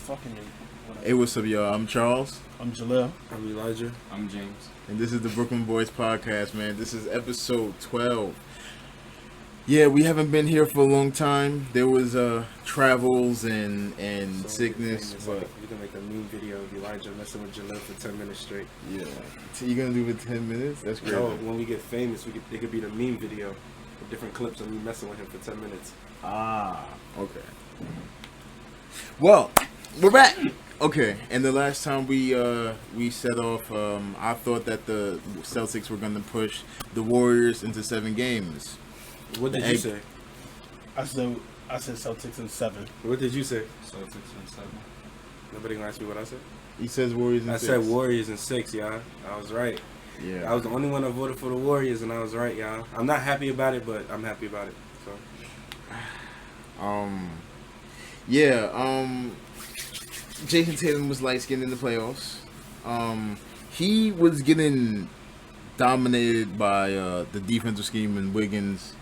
fucking name. Hey, what's up, y'all? I'm Charles. I'm Jaleel. I'm Elijah. I'm James. And this is the Brooklyn Boyz podcast, man. This is episode 12. Yeah, we haven't been here for a long time. There was travels and sickness, but you can make a meme video of Elijah messing with Jaleel for 10 minutes straight. yeah. So you gonna do it 10 minutes? That's great. No, when we get famous, it could be the meme video with different clips of me messing with him for 10 minutes. Ah, okay. Well, we're back. Okay, and the last time we set off, I thought that the Celtics were gonna push the Warriors into 7 games. What did you say? I said Celtics in 7. What did you say? Celtics in 7. Nobody gonna ask me what I said? He says Warriors in 6. I said Warriors in 6, y'all. I was right. Yeah. I was the only one that voted for the Warriors, and I was right, y'all. I'm not happy about it, but I'm happy about it. So. Jason Tatum was light skinned in the playoffs. He was getting dominated by the defensive scheme and Wiggins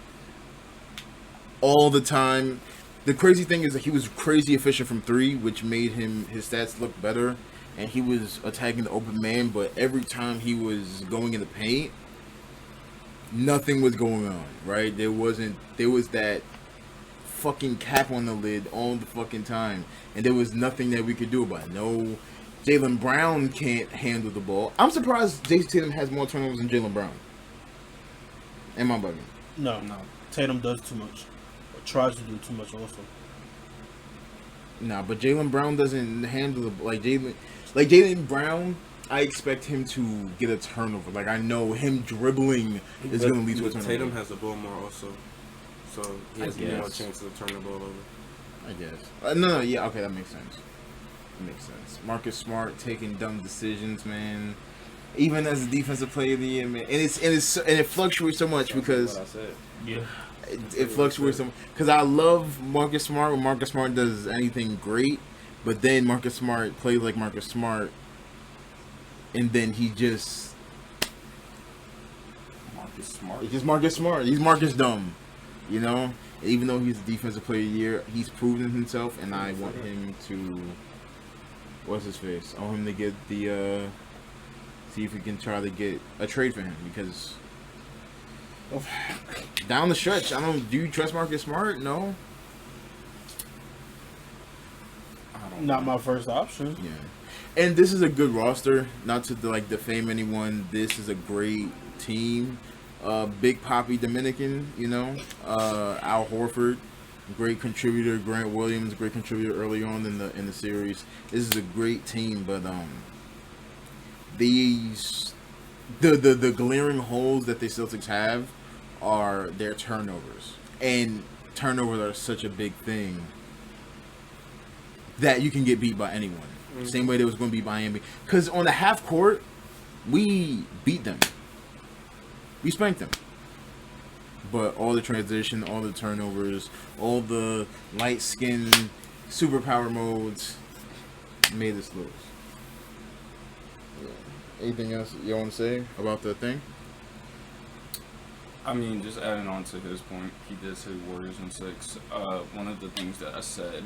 all the time. The crazy thing is that he was crazy efficient from 3, which made his stats look better, and he was attacking the open man. But every time he was going in the paint, nothing was going on. Right? There was that fucking cap on the lid all the fucking time, and there was nothing that we could do about it. No, Jaylen Brown can't handle the ball. I'm surprised Jason Tatum has more turnovers than Jaylen Brown. Am I bugging? No. Tatum does too much. Or tries to do too much also. Nah, but Jaylen Brown doesn't handle the like Jaylen Brown. I expect him to get a turnover. Like, I know him dribbling is going to lead to a turnover. Tatum has the ball more also, so he has more chances of turning the ball over. I guess. No, yeah, okay, that makes sense. Marcus Smart taking dumb decisions, man. Even as a defensive player of the year, man, and it fluctuates so much because What I said. Yeah. it fluctuates so much because I love Marcus Smart when Marcus Smart does anything great, but then Marcus Smart plays like Marcus Smart, and then he just Marcus Smart. He's just Marcus Smart. He's Marcus dumb, you know. Even though he's the defensive player of the year, he's proven himself, and I want him to. What's his face? I want him to get the. See if we can try to get a trade for him because. Down the stretch, do you trust Marcus Smart? No. Not my first option. Yeah. And this is a good roster. Not to defame anyone. This is a great team. Big Papi Dominican, you know. Al Horford, great contributor. Grant Williams, great contributor early on in the series. This is a great team, but the glaring holes that the Celtics have are their turnovers, and turnovers are such a big thing that you can get beat by anyone. Mm-hmm. Same way they was going to beat Miami, because on the half court we beat them. We spanked them. But all the transition, all the turnovers, all the light skin superpower modes made us lose. Yeah. Anything else you want to say about the thing? I mean, just adding on to his point, he did say Warriors in 6. One of the things that I said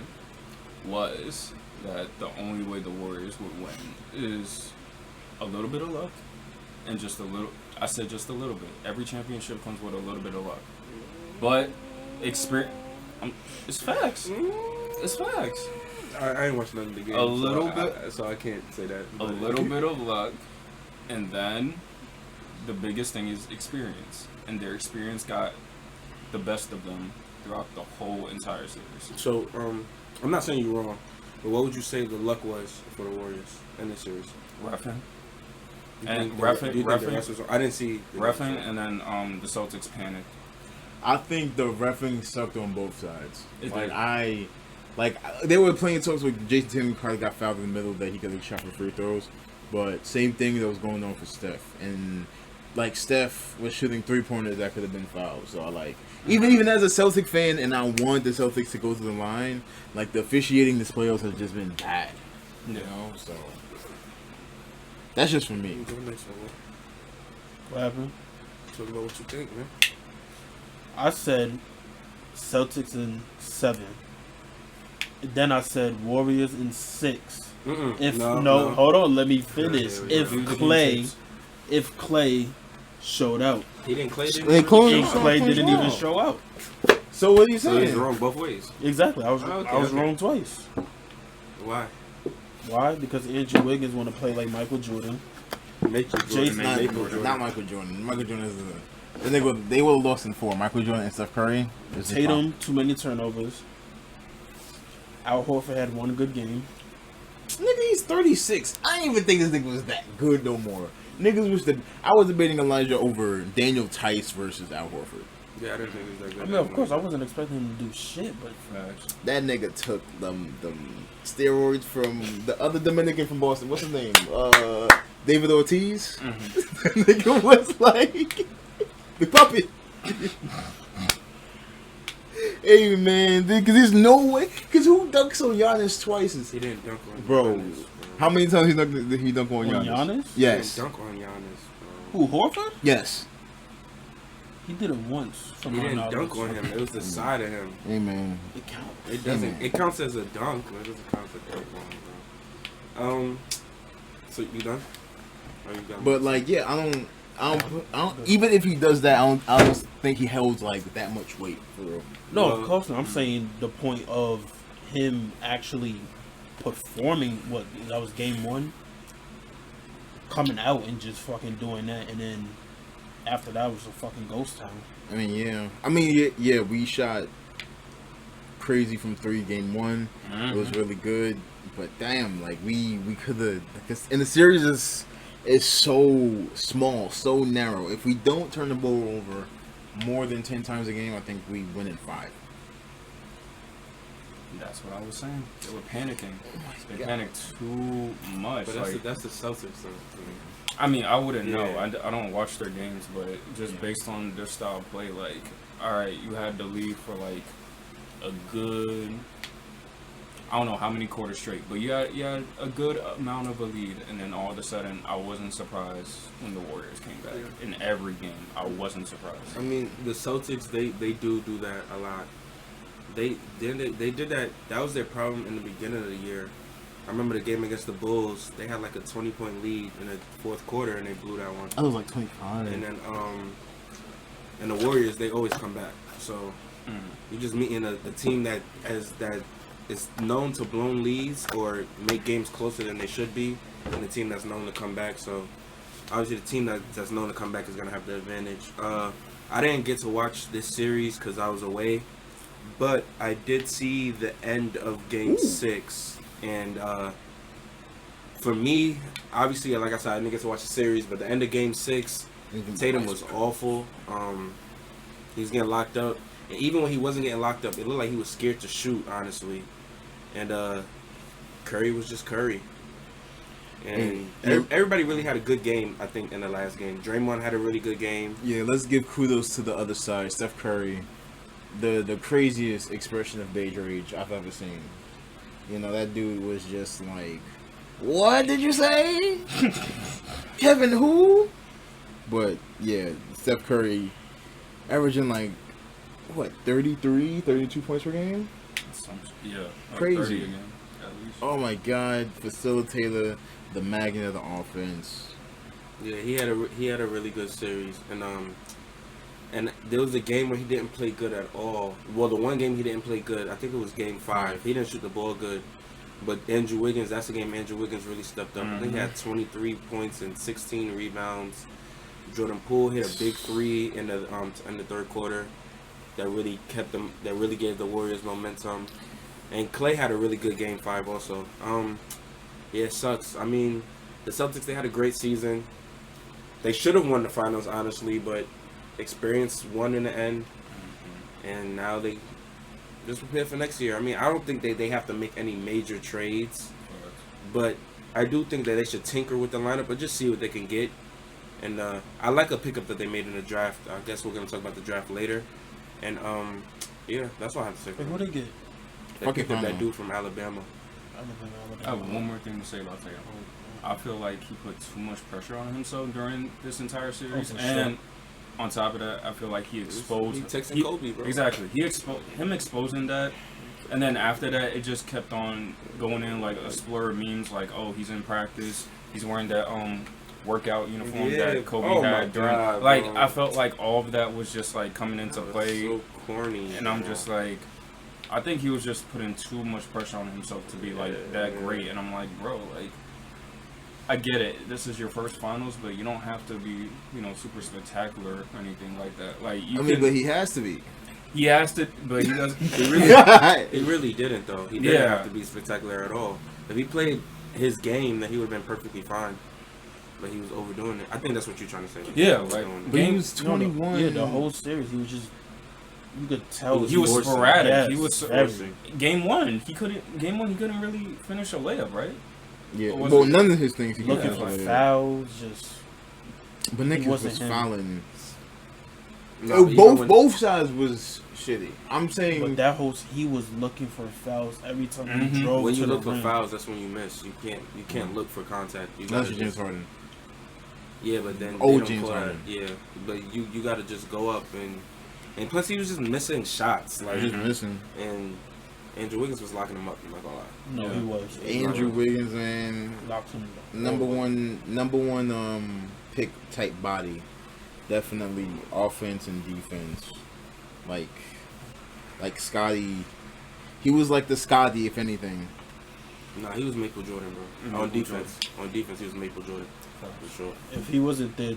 was that the only way the Warriors would win is a little bit of luck and just a little. I said just a little bit. Every championship comes with a little bit of luck, but experience. It's facts. It's facts. I ain't watching none of the games. A little bit, so I can't say that. A little bit of luck, and then the biggest thing is experience, and their experience got the best of them throughout the whole entire series. So, I'm not saying you're wrong, but what would you say the luck was for the Warriors in this series? Reffing. And reffing. I didn't see Reffing, and then the Celtics panicked. I think the reffing sucked on both sides. It did. They were playing talks with Jason Tatum probably got fouled in the middle that he could have shot for free throws, but same thing that was going on for Steph. And Steph was shooting 3-pointers that could have been fouled. So even as a Celtic fan, and I want the Celtics to go to the line, the officiating this playoffs has just been bad. You know, so that's just for me. What happened? Talk about what you think, man. I said Celtics in 7. Then I said Warriors in 6. If No. hold on, let me finish. Yeah. If Clay showed out, He didn't Clay didn't. They even- closed- and Clay didn't wrong. even show out. So what are you So he's saying? wrong both ways. Exactly, I was Okay. wrong twice. Why? Why? Because Andrew Wiggins want to play like Michael Jordan. Make Jordan. Jason- Make Not, Jordan. not Michael Jordan. Michael Jordan is they would have lost in 4. Michael Jordan and Steph Curry. is the Tatum, too many turnovers. Al Horford had one good game. top. Nigga, he's 36. I didn't even think this nigga was that good no more. Niggas was I was debating Elijah over Daniel Tice versus Al Horford. Yeah, I didn't think he was that good. I mean, of course, I wasn't expecting him to do shit, but Facts. That nigga took them steroids from the other Dominican from Boston. What's his name? David Ortiz. That nigga was like the puppet. Hey man, because there's no way. Because who dunks on Giannis twice? He didn't dunk on Bro, Giannis, how many times he dunk on on Giannis? Giannis? Yes. He didn't dunk on Giannis, bro. Who, Horford? Yes. He did it once. From He my didn't knowledge. dunk on him. It was the side of him. Hey man. It counts. It doesn't. It counts as a dunk, but it doesn't count as a dunk, bro. So you done? Are you done? But like, yeah, I don't. Even if he does that, I don't think he holds like that much weight for real. No, Well, of course not. I'm saying the point of him actually performing what that was game 1, coming out and just fucking doing that, and then after that was a fucking ghost town. I mean, yeah. I mean, yeah. We shot crazy from 3 game 1. It was really good, but damn, like we could have. And the series is so small, so narrow. If we don't turn the ball over more than 10 times a game, I think we win in 5. That's what I was saying. They were panicking. They God. panicked too much. But Like, that's the Celtics, though. I mean, I wouldn't know. Yeah. I don't watch their games, but just based on their style of play, like, all right, you had the lead for like a good, I don't know how many quarters straight, but you had a good amount of a lead, and then all of a sudden, I wasn't surprised when the Warriors came back. In every game, I wasn't surprised. I mean, the Celtics they do that a lot. They did that. That was their problem in the beginning of the year. I remember the game against the Bulls. They had like a 20-point lead in the 4th quarter, and they blew that one. I was like 25. And then and the Warriors, they always come back. So you're just meeting a team that is known to blow leads or make games closer than they should be, and the team that's known to come back. So obviously the team that's known to come back is gonna have the advantage. I didn't get to watch this series because I was away, but I did see the end of Game 6, and for me, obviously, like I said, I didn't get to watch the series, but the end of Game 6, Tatum was awful. He was getting locked up, and even when he wasn't getting locked up, it looked like he was scared to shoot, honestly. And Curry was just Curry. And everybody really had a good game, I think, in the last game. Draymond had a really good game. Yeah, let's give kudos to the other side. Steph Curry, the craziest expression of beige rage I've ever seen. You know, that dude was just like, what did you say? Kevin who? But yeah, Steph Curry averaging like, what, 33, 32 points per game? Yeah, like Crazy. 30 again, at least. Oh my God, facilitator, the magnet of the offense. Yeah, he had a really good series, and there was a game where he didn't play good at all. Well, the one game he didn't play good, I think it was Game 5. He didn't shoot the ball good, but Andrew Wiggins, that's the game Andrew Wiggins really stepped up. I think he had 23 points and 16 rebounds. Jordan Poole hit a big 3 in the 3rd quarter that really gave the Warriors momentum. And Clay had a really good Game 5 also. Yeah, it sucks. I mean, the Celtics, they had a great season. They should have won the finals, honestly, but experience won in the end. And now they just prepare for next year. I mean, I don't think they have to make any major trades, but I do think that they should tinker with the lineup, but just see what they can get. And I like a pickup that they made in the draft. I guess we're going to talk about the draft later. And, yeah, that's all I have to say. Wait, what they get? They picked up that dude from Alabama. I have one more thing to say about Tatum. I feel like he put too much pressure on himself during this entire series, for and on top of that, I feel like he exposed. He texting Kobe, bro. Exactly. Him exposing that And then after that, it just kept on going in like a splur of memes, like, oh, he's in practice, he's wearing that workout uniform that Kobe had during. God, like, bro. I felt like all of that was just like coming into play, So corny. and I'm just like, I think he was just putting too much pressure on himself to be like that great, and I'm like, bro, like, I get it. This is your first finals, but you don't have to be, super spectacular or anything like that. Like, but he has to be. he has to, but he doesn't. He really didn't though. He didn't have to be spectacular at all. If he played his game, then he would have been perfectly fine. But he was overdoing it. I think that's what you're trying to say. Yeah, like, But he was 21. Yeah, the whole series, he was just. You could tell he was forcing. sporadic. Yes, He was forcing. Game one. He couldn't really finish a layup, right? Yeah, Or was well, it- none of his things he looking could for have. fouls, just. But niggas wasn't was him. fouling. No, but even when- Both sides was shitty. I'm saying. But that whole he was looking for fouls every time he Mhm. drove when to you the look for rim. fouls, that's when you miss. You can't look for contact. You Unless gotta you're James just, Harden. yeah, but then Oh, they don't James call that. Harden. Yeah, but you got to just go up and plus he was just missing shots like Listen, and Andrew Wiggins was locking him up. I'm not gonna lie. No, Yeah. he was. Andrew Wiggins and Locked him up. number one pick type body. Definitely offense and defense. Like Scotty. He was like the Scotty, if anything. Nah, he was Maple Jordan, bro. Maple On defense, he was Maple Jordan for sure. If he wasn't there,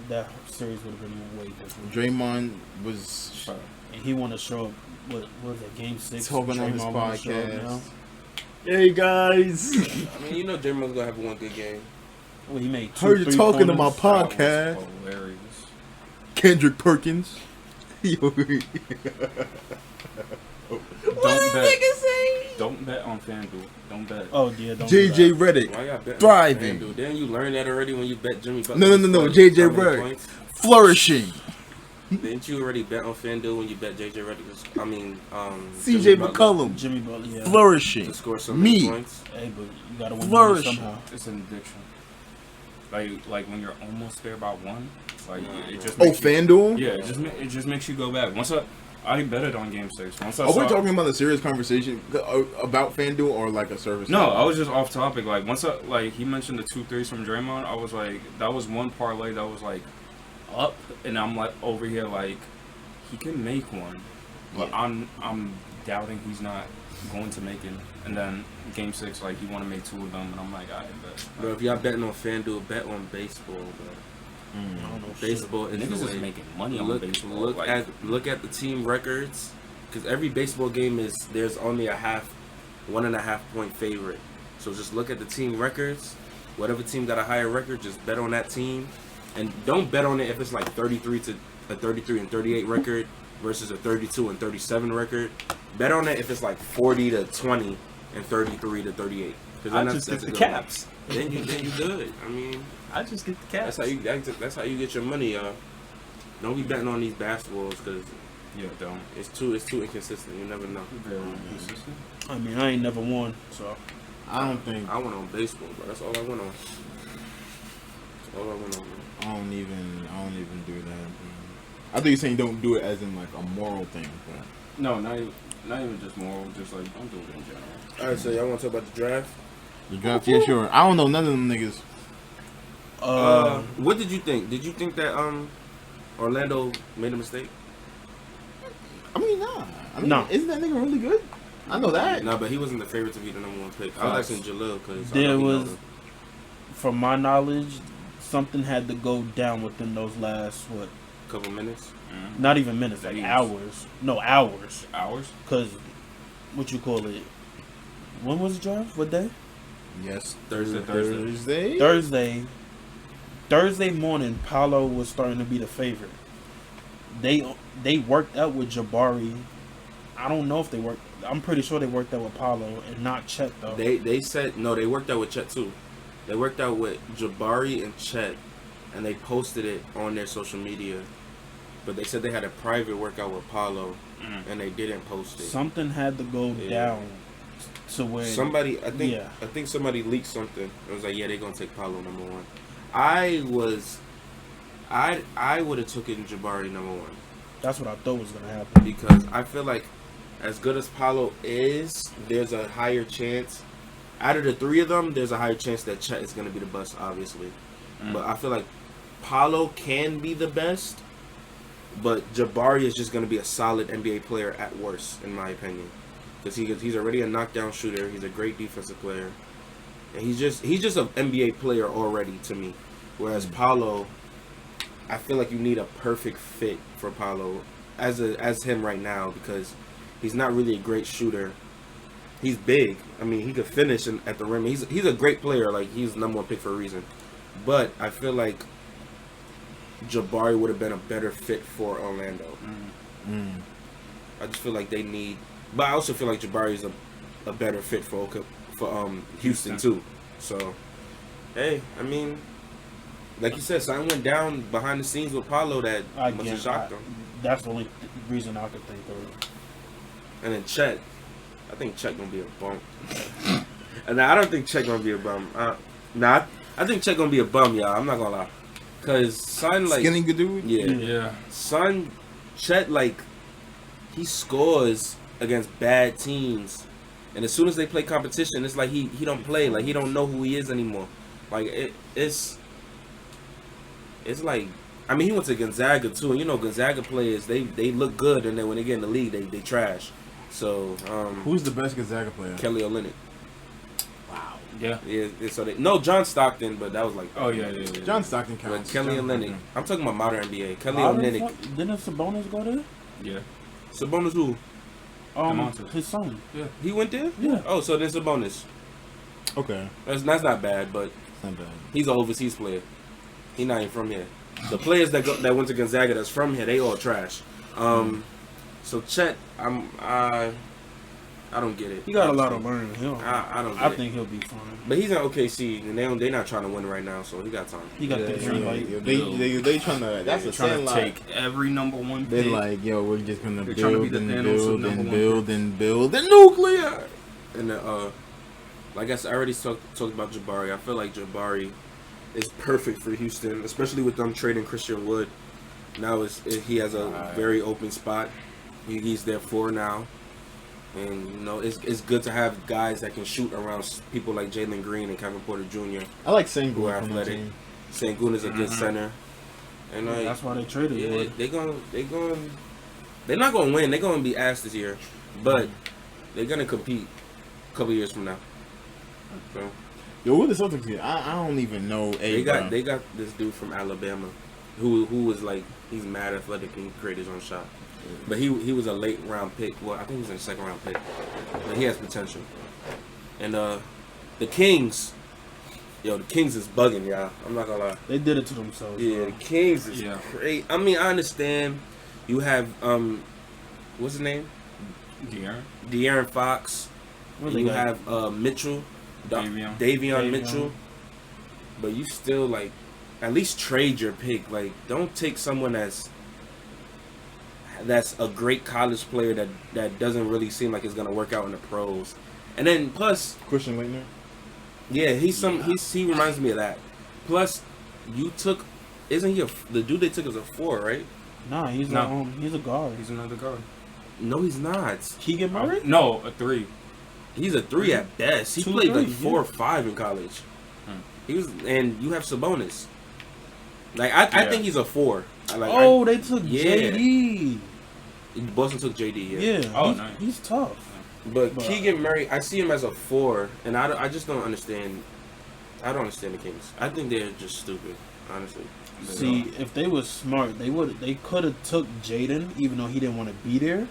that series would have been way different. Draymond was And he want to show up. What was it? Game 6. talking on his Draymond wanna show up podcast. now? Hey guys, I mean, Draymond's gonna have one good game. Well, he made heard you talking to my three-pointers. That was podcast. hilarious. Kendrick Perkins. Don't bet on FanDuel. Don't bet. Oh yeah, don't JJ do that. Reddick Why y'all bet? Thriving. Dude, didn't you learn that already when you bet Jimmy Butler? No, scored JJ so many Redick. points? flourishing. Didn't you already bet on FanDuel when you bet JJ Redick? CJ Jimmy Butler McCollum Jimmy Butler, yeah. flourishing. to score so many Me. points? Hey, but you gotta win Flourish. somehow. It's an addiction. Like when you're almost there by one, like it just Oh, makes you, FanDuel? yeah, it just makes you go back. Once I betted on Game 6. Once I Are saw, we talking about a serious conversation about FanDuel or like a service? No, I was just off topic. Like once he mentioned the 2 threes from Draymond, I was like, that was one parlay that was like up, and I'm like over here like he can make one, but Yeah. I'm doubting he's not going to make it. And then Game 6, like he want to make 2 of them, and I'm like, I bet. Bro, if y'all betting on FanDuel, bet on baseball, bro. I don't know. Baseball is Niggas the is way. making money on Look, baseball. look like, at the team records, because every baseball game there's only 1.5 point favorite. So just look at the team records. Whatever team got a higher record, just bet on that team, and don't bet on it if it's like 33 and 38 record versus a 32 and 37 record. Bet on it if it's like 40 to 20 and 33 to 38. I just get a the good caps. one. Then you good. I mean, I just get the caps. that's how you get your money, y'all. Don't be betting on these basketballs because Yeah, don't. it's too inconsistent. You never know. Very consistent. I mean, I ain't never won, so I don't think. I went on baseball, bro. That's all I went on. That's all I went on. Man. I don't even do that. I think you're saying don't do it as in like a moral thing. But No, not even just moral. Just like don't do it in general. All right, so y'all want to talk about the draft? the draft, yeah, sure. I don't know none of them niggas. What did you think? Did you think that Orlando made a mistake? I mean, nah. No. Isn't that nigga really good? I know that. No, but he wasn't the favorite to be the #1 pick. I was asking Jalil because there was, from my knowledge, something had to go down within those last a couple minutes. not even minutes, like Days. hours. No, hours. Hours? Cause what you call it? When was the draft? What day? Yes, Thursday. Thursday morning, Paolo was starting to be the favorite. They worked out with Jabari. I don't know if they worked. I'm pretty sure they worked out with Paolo and not Chet though. They said no. They worked out with Chet too. They worked out with Jabari and Chet, and they posted it on their social media. But they said they had a private workout with Paulo, and they didn't post it. Something had to go down to where Somebody, I think, Yeah. I think somebody leaked something. It was like, yeah, they're gonna take Paulo #1. I would have taken Jabari #1 that's what I thought was gonna happen. because I feel like as good as Paolo is, there's a higher chance. Out of the three of them, there's a higher chance that Chet is going to be the best, obviously. But I feel like Paolo can be the best, but Jabari is just going to be a solid NBA player at worst, in my opinion. Because he's already a knockdown shooter. He's a great defensive player. And he's just an NBA player already to me. Whereas Paolo, I feel like you need a perfect fit for Paolo as him right now, because he's not really a great shooter. He's big. I mean, he could finish at the rim. He's a great player. Like, he's the number one pick for a reason. But I feel like Jabari would have been a better fit for Orlando. I just feel like they need. But I also feel like Jabari is a better fit for Houston too. So, hey, I mean, like you said, something went down behind the scenes with Paolo that must have shocked him. That's the only reason I could think of. And then Chet, I think Chet gonna be a bum. And I don't think Chet gonna be a bum. I think Chet gonna be a bum, y'all. I'm not gonna lie. Cause son, like, skinny good dude. Yeah. Son, Chet, like, he scores against bad teams, and as soon as they play competition, it's like he don't play. Like, he don't know who he is anymore. Like, it's like, I mean, he went to Gonzaga too, and you know Gonzaga players, they look good, and then when they get in the league, they trash. So who's the best Gonzaga player? Kelly Olynyk. Wow. Yeah. So John Stockton, but that was like, Oh yeah. John Stockton but counts. Kelly John Olynyk. Stockton. I'm talking about modern NBA. Kelly Modern Olynyk. Didn't Sabonis go there? Yeah. Sabonis who? His son. He went there? Yeah. Oh, so then Sabonis. Okay, That's not bad, but it's not bad. he's an overseas player. He not even from here. The players that went to Gonzaga that's from here, they all trash. So Chet, I don't get it. He got a lot of learning. I don't get I it. think he'll be fine. But he's at OKC, and they're not trying to win right now, so he got time. He got the green light. They trying to. That's a trying thin to line. take every number one They're pick. like, yo, we're just gonna They're trying to be build the and Thanos of build number and one build pick. and build and nuclear. And like I said, I already talked about Jabari. I feel like Jabari is perfect for Houston, especially with them trading Christian Wood. Now he has a very open spot. He's their 4 now. And, you know, it's good to have guys that can shoot around people like Jalen Green and Kevin Porter Jr. I like who Sengun are from the athletic. team. Sengun is a good center. And That's why they traded Wood. they're not gonna win. They're gonna be ass this year, but they're gonna compete a couple years from now. So Yo, what the Celtics here? I don't even know. they got this dude from Alabama, who was like, he's mad athletic and he created his own shot. But he was a late round pick. Well, I think he was in the second round pick. But he has potential. And the Kings, the Kings is bugging, y'all. I'm not gonna lie. They did it to themselves. Yeah, bro. the Kings is great. I mean, I understand. You have what's his name? De'Aaron Fox. What And they you got? have Mitchell, Davion Mitchell. But you still, like, at least trade your pick. Like, don't take someone that's a great college player that doesn't really seem like it's gonna work out in the pros. And then plus, Christian Laettner. yeah, he reminds me of that. Plus, isn't he the dude they took as a 4, right? Nah, he's a guard. He's another guard. No, he's not. Keegan Murray? No, a 3. He's a 3 at best. He 2 played like threes, 4 or 5 in college. And you have Sabonis. Like, I think he's a 4. They took JD. Boston took JD. Yeah. Oh, nice. He's tough. But Keegan Murray, I see him as a 4, and I just don't understand. I don't understand the Kings. I think they're just stupid, honestly. See, if they were smart, they could have took Jaden, even though he didn't want to be there.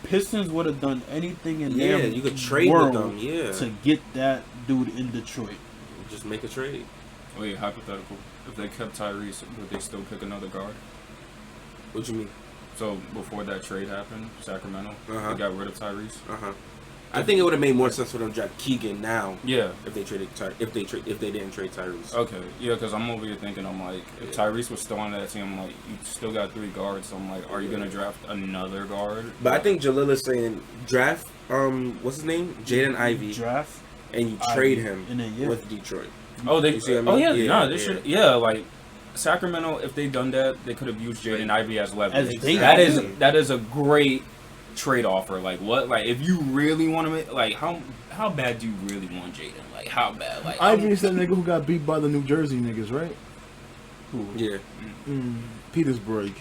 Pistons would have done anything in their you could trade world with them, to get that dude in Detroit. Just make a trade. Wait, hypothetical. If they kept Tyrese, would they still pick another guard? What you mean? So before that trade happened, Sacramento, they got rid of Tyrese. I think it would have made more sense for them to draft Keegan now. Yeah. If they didn't trade Tyrese. Okay. Yeah, because I'm over here thinking, I'm like, if Tyrese was still on that team, I'm like, you still got 3 guards. So I'm like, are you gonna draft another guard? But I think Jalil is saying draft. What's his name? Jaden Ivey. Draft. And you trade him in a year. with Detroit. Oh, You see what I mean? Oh yeah, Yeah, should. Yeah, like Sacramento, if they done that, they could have used Jaden Ivey as leverage. As they that did. is a great trade offer. Like what? Like if you really want to make, like how bad do you really want Jaden? Like how bad? Like Ivy is that nigga who got beat by the New Jersey niggas, right? Who? Yeah. Petersburg.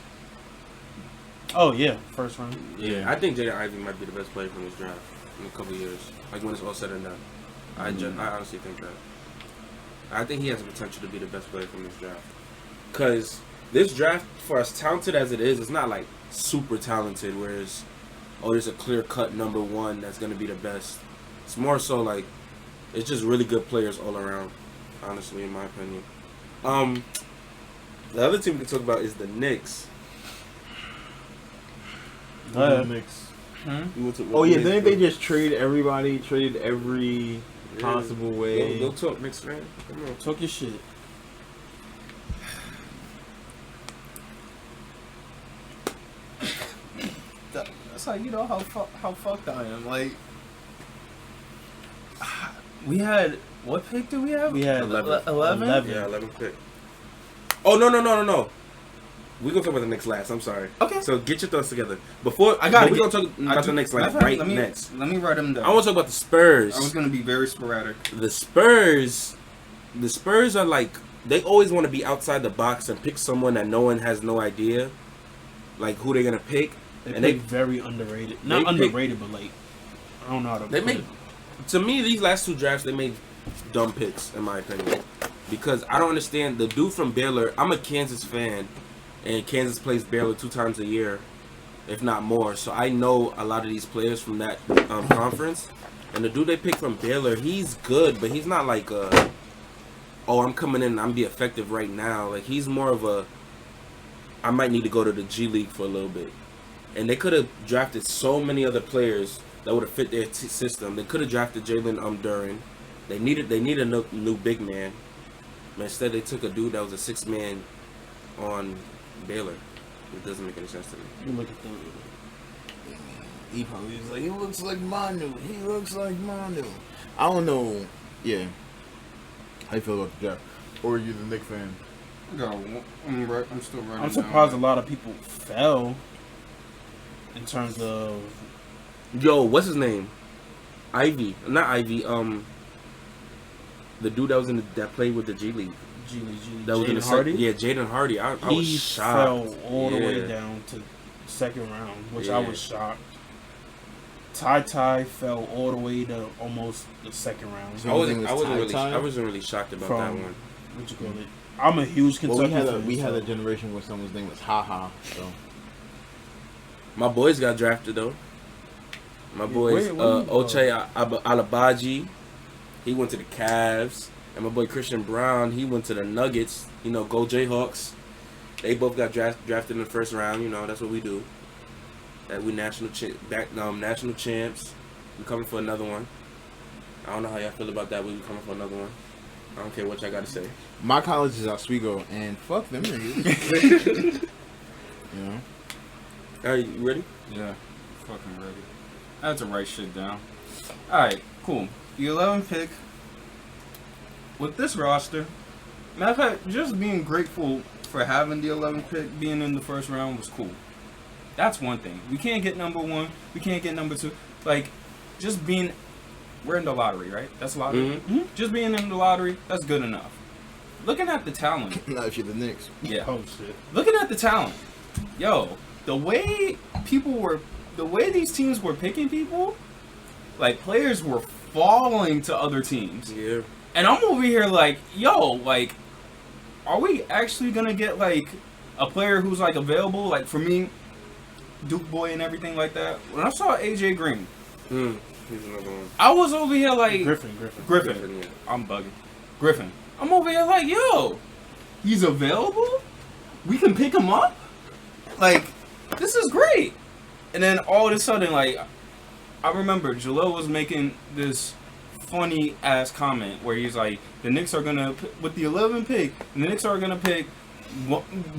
Oh yeah, first round. Yeah. I think Jaden Ivey might be the best player from this draft in a couple of years. Like when it's all said and done. I honestly think that. I think he has the potential to be the best player from this draft. Because this draft, for as talented as it is, it's not like super talented, whereas, there's a clear-cut number one that's going to be the best. It's more so like, it's just really good players all around, honestly, in my opinion. The other team we can talk about is the Knicks. Knicks. Oh yeah, didn't they just trade everybody? Trade every possible way. Go talk, Knicks fan. Come on, Talk your shit. That's how you know how fucked I am. Like we had what pick did we have? We had 11. Yeah, 11 pick. Oh no. We gonna talk about the Knicks last. I'm sorry. Okay. So get your thoughts together before. I got. We gonna talk about the Knicks like next. Let me write them down. I want to talk about the Spurs. I was gonna be very sporadic. The Spurs are like, they always want to be outside the box and pick someone that no one has no idea, like who they're gonna pick. They very underrated. Not underrated, but like I don't know how to. They make. To me, these last two drafts, they made dumb picks, in my opinion, because I don't understand the dude from Baylor. I'm a Kansas fan, and Kansas plays Baylor 2 times a year, if not more. So I know a lot of these players from that conference. And the dude they picked from Baylor, he's good, but he's not like I'm coming in and I'm be effective right now. Like he's more of I might need to go to the G League for a little bit. And they could have drafted so many other players that would have fit their system. They could have drafted Jalen Duren. They needed a new big man. But instead they took a dude that was a 6 man on Baylor. It doesn't make any sense to me. You look at them. He probably was like, he looks like Manu. I don't know. Yeah. How you feel about the draft? Or are you the Knicks fan? I'm still writing. I'm surprised a lot of people fell in terms of. Yo, what's his name? Ivy, not Ivy. The dude that was that played with the G League. That was in the Hardy. Yeah, Jaden Hardy. I was shocked. Fell all the way down to second round, which I was shocked. Ty fell all the way to almost the second round. I wasn't really shocked about that one. What you call it? I'm a huge Kentucky fan. We had a generation where someone's name was Ha. So my boys got drafted though. My boys, Ochai Alabaji, he went to the Cavs, and my boy Christian Brown, he went to the Nuggets. You know, go Jayhawks. They both got drafted in the first round. You know, that's what we do. That we national champs. We coming for another one. I don't know how y'all feel about that. We coming for another one. I don't care what y'all got to say. My college is Oswego, and fuck them niggas. You know. Are you ready? Yeah, fucking ready. I had to write shit down. Alright, cool. The 11th pick. With this roster, matter of fact, just being grateful for having the 11th pick, being in the first round was cool. That's one thing. We can't get number 1. We can't get number 2. Like, just being... We're in the lottery, right? That's lottery. Mm-hmm. Just being in the lottery, that's good enough. Looking at the talent... Not if you're the Knicks. Yeah. Oh shit. Looking at the talent. Yo, the way these teams were picking people, like, players were falling to other teams. Yeah. And I'm over here like, yo, like, are we actually going to get, like, a player who's, like, available? Like, for me, Duke boy and everything like that. When I saw AJ Green, he's another one. I was over here like... Griffin. Yeah. I'm bugging. Griffin. I'm over here like, yo, he's available? We can pick him up? Like, this is great. And then all of a sudden, like, I remember Jalil was making this funny ass comment where he's like, the Knicks are gonna, with the 11th pick, the Knicks are gonna pick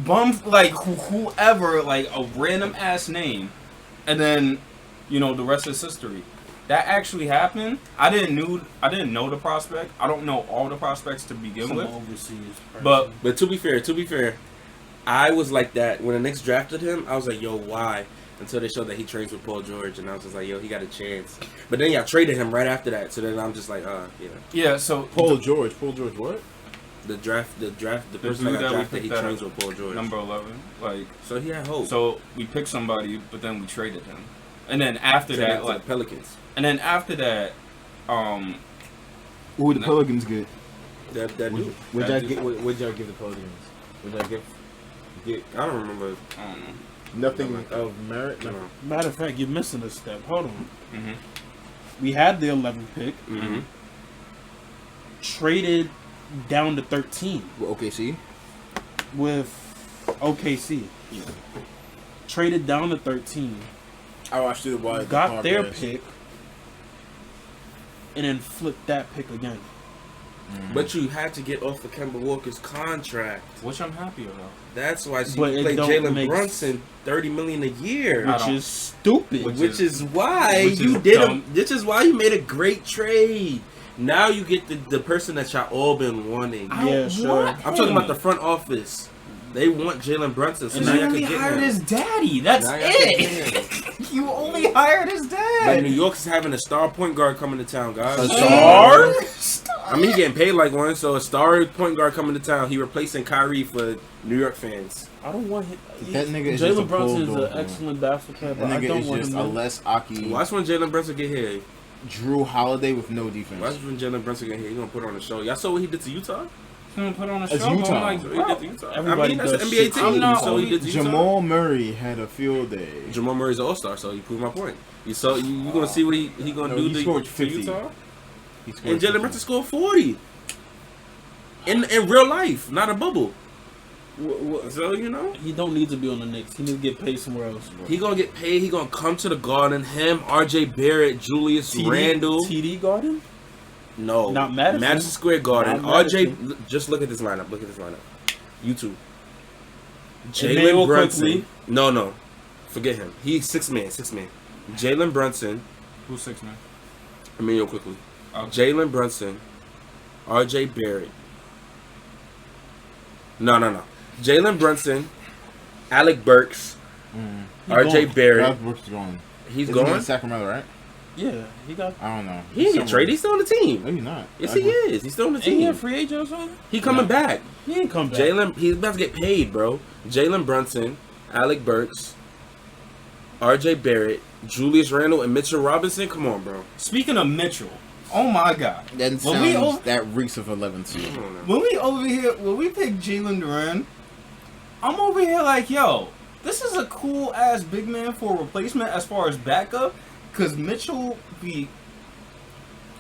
bum, like, whoever, like, a random ass name. And then, you know, the rest is history. That actually happened. I didn't know the prospect. I don't know all the prospects to begin with. Overseas person. But to be fair, I was like that when the Knicks drafted him. I was like, yo, why? until they showed that he trains with Paul George, and I was just like, yo, he got a chance. But then y'all traded him right after that, so then I'm just like, yeah. Yeah, so Paul George what? The person dude that got that we drafted, he picked trains that with Paul George. number 11, like, So he had hope. so we picked somebody, but then we traded him, and then after To that, the like, Pelicans. and then after that, Who would the Pelicans get? That dude. What'd That y'all dude. get? What'd y'all give the Pelicans? What'd y'all get? I don't remember. I don't know. Nothing of merit. No. Matter of fact, you're missing a step. Hold on. Mm-hmm. We had the 11th pick, Mm-hmm. traded down to 13 Well, OKC. with OKC. Yeah. Traded down to 13, I watched it while got their pick, and then flipped that pick again. But you had to get off of Kemba Walker's contract. Which I'm happy about. That's why But you it play don't Jalen make Brunson $30 million a year. I Which don't- is stupid. Which is why which you is did dumb. This is why you made a great trade. Now you get the person that y'all all been wanting. I Yeah, don't sure. want I'm talking him. about the front office. They want Jalen Brunson, so And now You y'all only can get hired him. his daddy. That's Now y'all can it. get him. You only hired his But dad. New York's having a star point guard coming to town, guys. A star? I mean, he getting paid like one, so a star point guard coming to town. He replacing Kyrie for New York fans. I don't want him. That nigga is just a Jalen Brunson is bulldog, an man. excellent basketball player, but That I nigga don't is want just him. a to- less Aki, Watch when Jalen Brunson get here. Drew Holiday with no defense. Watch when Jalen Brunson get here. He gonna put on a show. Y'all saw what he did to Utah? He's gonna put on a It's show. Utah. I'm like, So he bro, did to Utah. Everybody I mean, that's an does NBA shit. team. I'm not so he only- did to Utah. Jamal Murray had a field day. Jamal Murray's an all-star, so you proved my point. You saw you gonna see what he gonna No, do he to scored to 50. Utah. He scored And Jalen 50. Brunson scored 40 in real life, not a bubble. So you know He don't need to be on the Knicks. He needs to get paid somewhere else. he gonna get paid. He gonna come to the Garden. Him, R.J. Barrett, Julius Randle. TD Garden? No, Not Madison. Square Garden. Not R.J. Madison. Just look at this lineup. Look at this lineup. YouTube. Emmanuel Jalen Brunson. Quickly. No. Forget him. He's 6 man. Jalen Brunson. who's 6 man? Emmanuel Quickly. Okay. Jalen Brunson. R.J. Barrett. No. Jalen Brunson. Alec Burks. He R.J. gone. Barrett. Ralph Brooks is going. He's Isn't he in going. Sacramento, right? Yeah, he got. I don't know. He didn't get somewhere. traded. He's still on the team. No, he's not. Yes, he is. He's still on the Ain't he a team. free agent or something? He coming back. He ain't come back. Jalen, he's about to get paid, bro. Jalen Brunson, Alec Burks, R.J. Barrett, Julius Randle, and Mitchell Robinson. Come on, bro. Speaking of Mitchell, oh my God. That When we sounds over- that reeks of 11 seed. Come on now. When we pick Jalen Duran, I'm over here like, yo, this is a cool ass big man for a replacement as far as backup, because Mitchell be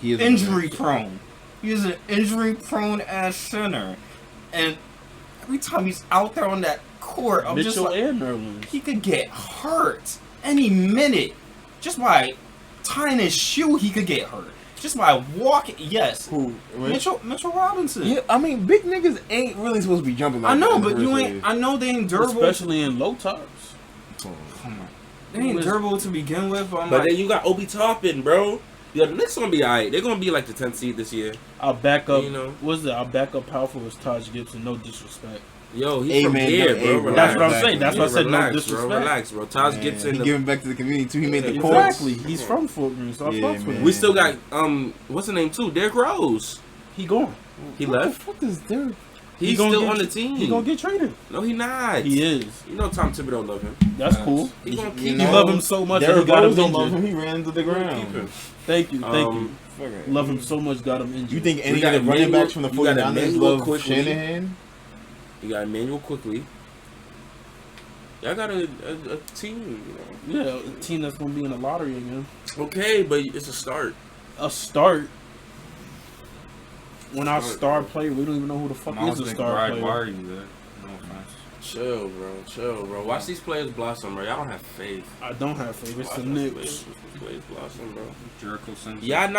He is injury prone. He is an injury prone ass center, and every time he's out there on that court, I'm just Mitchell like, and Nerlens. he could get hurt any minute. Just by tying his shoe, he could get hurt. Just by walking, yes. Who? Mitchell Robinson. Yeah, I mean, big niggas ain't really supposed to be jumping like I know, that in the but you first ain't. place. I know they ain't durable. Especially in low tops. They ain't durable to begin with. But I'm But like, then you got Obi Toppin, bro. Yo, the Knicks gonna be alright. They're gonna be like the 10th seed this year. Our backup, You know. our backup power forward was Taj Gibson. No disrespect. Yo, he's Hey, from man, here, hey, bro. bro. That's what I'm Relax, saying. That's man. why I said no relax, disrespect. bro. Relax, bro. Taj Man, Gibson. he giving back to the community too. He made the Yeah, court. Exactly. He's from Fort Greene, so I Yeah, fucks with man. him. We still got what's the name too? Derrick Rose. He gone. He What left. the fuck is there? He's gonna still get- on the team. He gonna get traded. No, he not. He is. You know Tom Thibodeau love him. That's cool. He gonna You keep know, You love him so much that he Derrick got Rose him don't love injured. him. He ran to the keep ground. him. Thank you. Fuck it. Love him so much, got him injured. You think any got of the running Emmanuel- backs from the you got 49ers Emmanuel love Quickly. Shanahan? You got Emmanuel Quickly. Y'all got a team, you know. Yeah, a team that's gonna be in the lottery again. Okay, but it's a start. A start. When our star player, we don't even know who the fuck is the star Why player. are you there? No offense. Chill, bro. Chill, bro. Watch these players blossom, bro. Y'all don't have faith. I don't have faith. It's Watch the these Knicks. players- these players blossom, bro. Jericho Sims. Y'all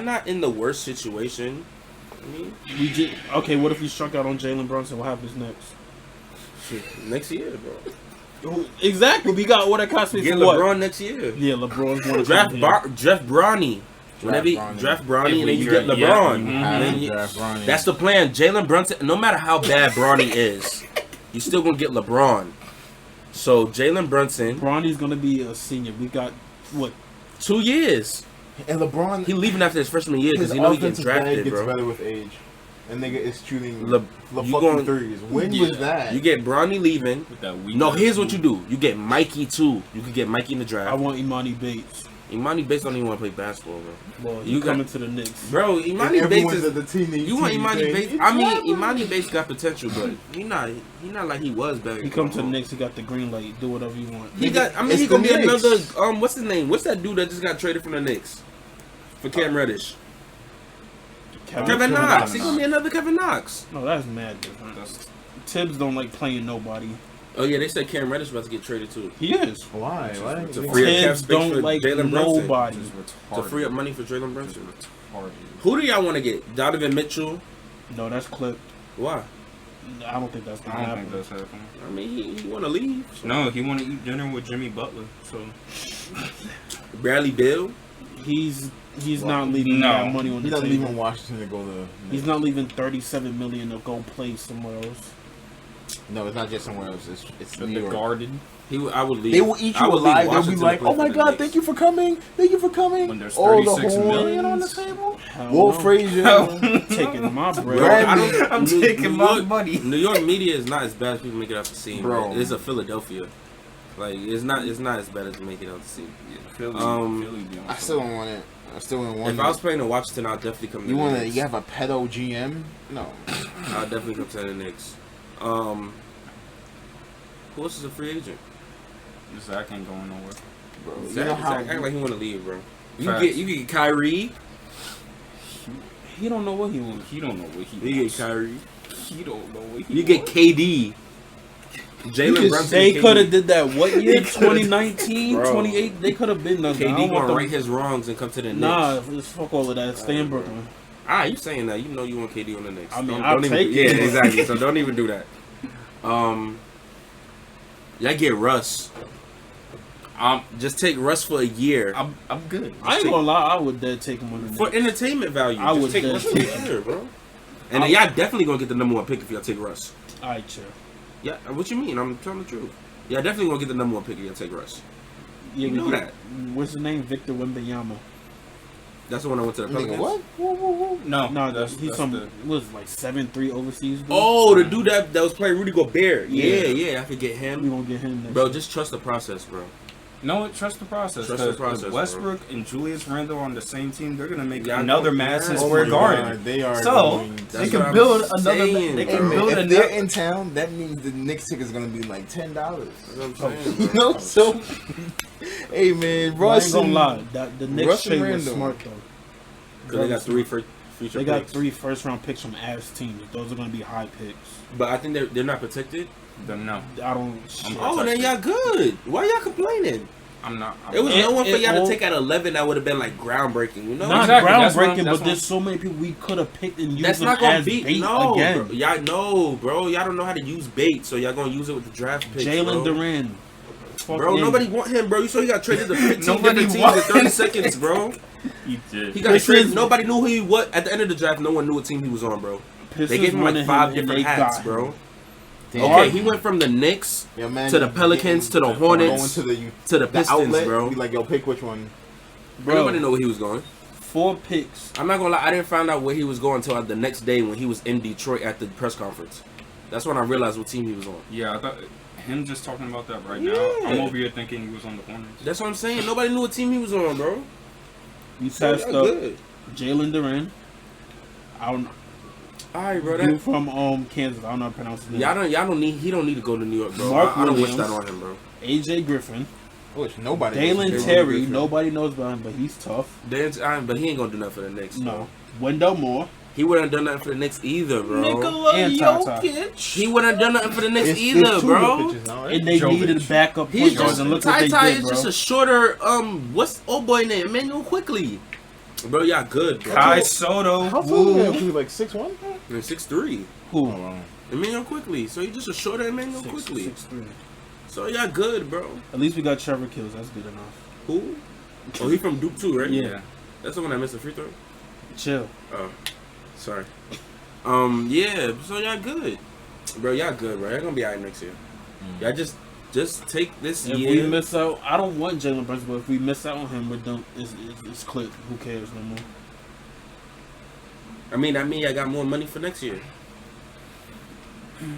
not in the worst situation. I mean, We just okay. What if we struck out on Jalen Brunson? What happens next? shit, next year, bro. Exactly. We got what that cost me Get for what? LeBron next year. Yeah, LeBron's one Draft Bronny. Whenever Bronny. draft Bronny, If and we then you draft- get yeah, LeBron. mhm. And then you- Draft Bronny. that's the plan. Jalen Brunson. No matter how bad Bronny is, you still gonna get LeBron. So Jalen Brunson, Bronny's gonna be a senior. We got what? 2 years. And LeBron, He leaving after his freshman year because his he know he getting offensive bag drafted, gets bro. better with age. And nigga is shooting Le- the you fucking going- threes. When Yeah. was that? You get Bronny leaving. With that weak No, ass here's what you move. do. You get Mikey too. You could get Mikey in the I draft. want Imani Bates. Imani Bates don't even want to play basketball, bro. Well, You you got- coming to the Knicks. Bro, And Imani Bates everyone's is. at the team. You want Imani Bates? I mean, Imani Bates got potential, but he not like he was back. He come to the Knicks. He got the green light. Do whatever you want. He got. I mean, It's he gonna the be Knicks. another. What's his name? What's that dude that just got traded from the Knicks for Cam Reddish? Kevin Knox. He's gonna be another Kevin Knox. No, that's mad different. Tibbs don't like playing nobody. Oh yeah, they said Cam Reddish about to get traded too. He is. Why? Why? To free up cap Tibbs space don't for like Jalen Brunson. nobody. Just To retarded. free up money for Jalen Just Brunson. retarded. Who do y'all want to get? Donovan Mitchell. No, that's clipped. Why? I don't think that's gonna I don't happen. think that's happening. I mean, he want to leave. So. No, he want to eat dinner with Jimmy Butler. So Bradley Beal. He's not leaving No. that money on He the doesn't table. leave in Washington to go to. He's not leaving $37 million to go play somewhere else. No, it's not just somewhere else. It's the New York. Garden I would leave. They will eat I you would leave alive. They'll be Washington like, to play "Oh my for the God, Knicks. thank you for coming. Thank you for coming." when there's Oh, the 36 whole million on the millions. table. Hell Walt no. Frazier. Taking my bread. Bro, I don't, I'm New- taking New my York- money. New York media is not as bad as people make it out to seem. Bro. It's a Philadelphia. Like it's not as bad as make it out to seem. Philly, Philly be on I still don't want it. I still don't want If it. I was playing in Washington, I'd definitely come to You the want to? Knicks. You have a pedo GM? No. I'd definitely come to the Knicks. Who else is a free agent? Zach ain't going nowhere. Bro, you Zach, know how Zach act like he want to leave, bro. Facts. You get Kyrie. He don't know what he wants. He don't know what he You get wants. Kyrie. He don't know what he You get wants. KD. Jalen Brunson. They KD. could have did that what year? 2019, Bro. 28. They could have been the. KD gonna right his wrongs and come to the Knicks. Nah, let's fuck all of that. Stay in Brooklyn. Ah, you saying that? You know you want KD on the Knicks. I mean, Don't I'll even, take it. Yeah, exactly. So don't even do that. Y'all get Russ. Just take Russ for a year I'm good. I ain't gonna lie, I would dead take him on the for Knicks. entertainment value. I Just would take dead Russ for take a year, bro. And then y'all definitely gonna get the number 1 pick if y'all take Russ. Alright, chill. Yeah, what you mean? I'm telling the truth. Y'all definitely gonna get the number 1 pick if y'all take Russ. Yeah, You we know get- that. What's his name? Victor Wembanyama. That's the one I went to the Pelicans. nigga, what? Whoa, whoa, whoa. No, No, that's he's that's some. the- Was like 7'3" overseas. Dude. Oh, the dude that was playing Rudy Gobert. Yeah. Yeah, I could get we him. gonna get him. Next Bro, year. just trust the process, bro. No, trust the process. Trust the 'cause process, if bro. Westbrook and Julius Randle on the same team, they're gonna make Yeah, I another know. Madison Yeah. Square my Garden. God, they are So going. they That's can what I'm build another. saying, They bro. can build if another. they're in town, that means the Knicks ticket is gonna be like $10. That's what I'm saying, You bro. know, so hey man, I Russ ain't gonna and lie. That the Knicks Russ and trade was Randle. smart though. Because they got 3 future They got picks. 3 first-round picks from ass teams. Those are gonna be high picks. But I think they're not protected. No, I don't. Oh, then y'all good. Why y'all complaining? I'm not. There was no one for it y'all all- to take at 11 that would have been like groundbreaking, you know? Not Exactly, that's what- groundbreaking, that's but what- there's so many people we could have picked and used That's them not gonna as beat. bait No, again. bro. Y'all know, bro. Y'all don't know how to use bait, so y'all gonna use it with the draft picks. Jalen bro. Duran. Fuck Bro, him. nobody want him, bro. You saw he got traded to 15 Nobody different teams want in 30 him. seconds, bro. He did. He got This traded. is- Nobody knew who he was. At the end of the draft, no one knew what team he was on, bro. Pistons They gave him wanted like 5 and different they hats, got bro. him. Okay, he went from the Knicks yeah, man, to the Pelicans, to the Hornets, going to to the the Pistons, outlet. bro. Be like, yo, pick which one. Bro, Nobody know where he was going. 4 picks. I'm not gonna lie, I didn't find out where he was going until the next day when he was in Detroit at the press conference. That's when I realized what team he was on. Yeah, I thought him just talking about that right now. Yeah. I'm over here thinking he was on the Hornets. That's what I'm saying. Nobody knew what team he was on, bro. We So passed y'all up good. Jalen Duran. I don't know. All right, bro. Dude That, from Kansas. I don't know how to pronounce his name. y'all don't need. He don't need to go to New York, bro. Mark I don't wish Williams. that on him, bro. AJ Griffin. Which nobody. Dalen knows. Terry. Griffin. Nobody knows about him, but he's tough. But he ain't gonna do nothing for the Knicks. No. Bro. Wendell Moore. He wouldn't have done nothing for the Knicks either, bro. And Tata. He wouldn't have done nothing for the Knicks It's either, two bro. pitches now, right? And they Jovic. needed backup He's point guards, just and look what Ty they Ty did, is bro. just a shorter. What's old boy name? Emmanuel Quickly. Bro, y'all good, bro. Kai Soto. How tall is he? Like 6'1"? And 6'3". Who? Emmanuel Quickly. So he just a shorter Emmanuel Quickly. 6'3". So y'all good, bro. At least we got Trevor Kills. That's good enough. Who? Oh, he from Duke too, right? Yeah. That's the one that missed the free throw. Chill. Oh, sorry. Yeah. So y'all good, bro. Y'all good, bro. Y'all gonna be alright next year. Y'all just Just take this If year. we miss out, I don't want Jalen Brunson, but if we miss out on him, we're done. It's clipped. Who cares no more? I mean, I got more money for next year.